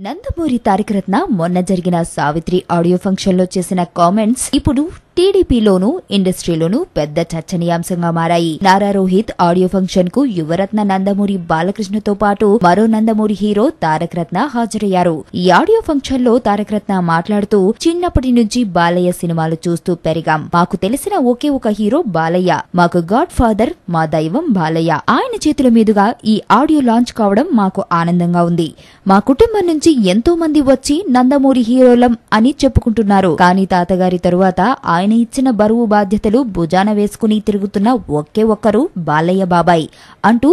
నందమూరి తారకరత్న మొన్న జరిగిన Savitri audio function లో చేసిన కామెంట్స్ ఇప్పుడు టీడీపీలోనూ ఇండస్ట్రీలోనూ పెద్ద చర్చనీయాంశంగా మారాయి. నారా రోహిత్ ఆడియో ఫంక్షన్ కు యువరత్న నందమూరి బాలకృష్ణతో పాటు మరో నందమూరి హీరో తారకరత్న హాజరయ్యారు. ఈ ఆడియో ఫంక్షన్ లో తారకరత్న మాట్లాడుతూ, చిన్నప్పటి నుంచి బాలయ్య సినిమాలు చూస్తూ పెరిగాం. మాకు తెలిసిన ఒకే ఒక హీరో బాలయ్య. మాకు గాడ్ ఫాదర్, మా దైవం బాలయ్య. ఆయన చేతుల మీదుగా ఈ ఆడియో లాంచ్ కావడం మాకు ఆనందంగా ఉంది. మా కుటుంబం నుంచి ఎంతో మంది వచ్చి నందమూరి హీరోలం అని చెప్పుకుంటున్నారు. కానీ తాతగారి తరువాత ఆయన ఇచ్చిన బరువు బాధ్యతలు భుజాన వేసుకుని తిరుగుతున్న ఒకే ఒక్కరు బాలయ్య బాబాయ్ అంటూ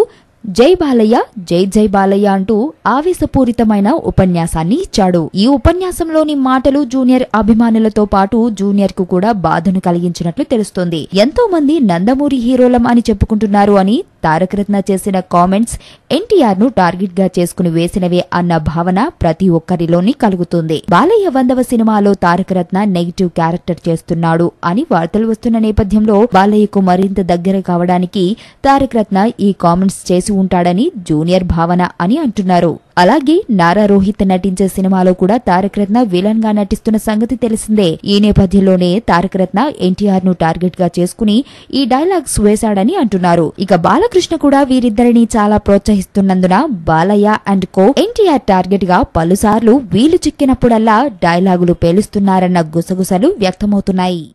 జై బాలయ్య, జై జై బాలయ్య అంటూ ఆవేశపూరితమైన ఉపన్యాసాన్ని ఇచ్చాడు. ఈ ఉపన్యాసంలోని మాటలు జూనియర్ అభిమానులతో పాటు జూనియర్ కు కూడా బాధను కలిగించినట్లు తెలుస్తోంది. ఎంతో మంది నందమూరి హీరోలం అని చెప్పుకుంటున్నారు అని తారకరత్న చేసిన కామెంట్స్ ఎన్టీఆర్ ను టార్గెట్ గా చేసుకుని వేసినవే అన్న భావన ప్రతి ఒక్కరిలోని కలుగుతుంది. బాలయ్య 100వ సినిమాలో తారకరత్న నెగిటివ్ క్యారెక్టర్ చేస్తున్నాడు అని వార్తలు వస్తున్న నేపథ్యంలో బాలయ్యకు మరింత దగ్గర కావడానికి తారకరత్న ఈ కామెంట్స్ చేసి ఉంటాడని జూనియర్ భావన అని అంటున్నారు. అలాగే నారా రోహిత్ నటించే సినిమాలో కూడా తారకరత్న విలన్ గా నటిస్తున్న సంగతి తెలిసిందే. ఈ నేపథ్యంలోనే తారకరత్న ఎన్టీఆర్ ను టార్గెట్ గా చేసుకుని ఈ డైలాగ్స్ వేశాడని అంటున్నారు. ఇక బాలకృష్ణ కూడా వీరిద్దరిని చాలా ప్రోత్సహిస్తున్నందున Balayya and co NTR target గా పలుసార్లు వీలు చిక్కినప్పుడల్లా డైలాగులు పేలుస్తున్నారన్న గుసగుసలు వ్యక్తమవుతున్నాయి.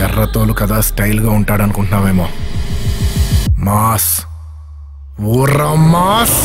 ఎర్రతోలు కదా స్టైల్ గా ఉంటాడనుకుంటున్నావేమో. Mass ఊర్రా mass.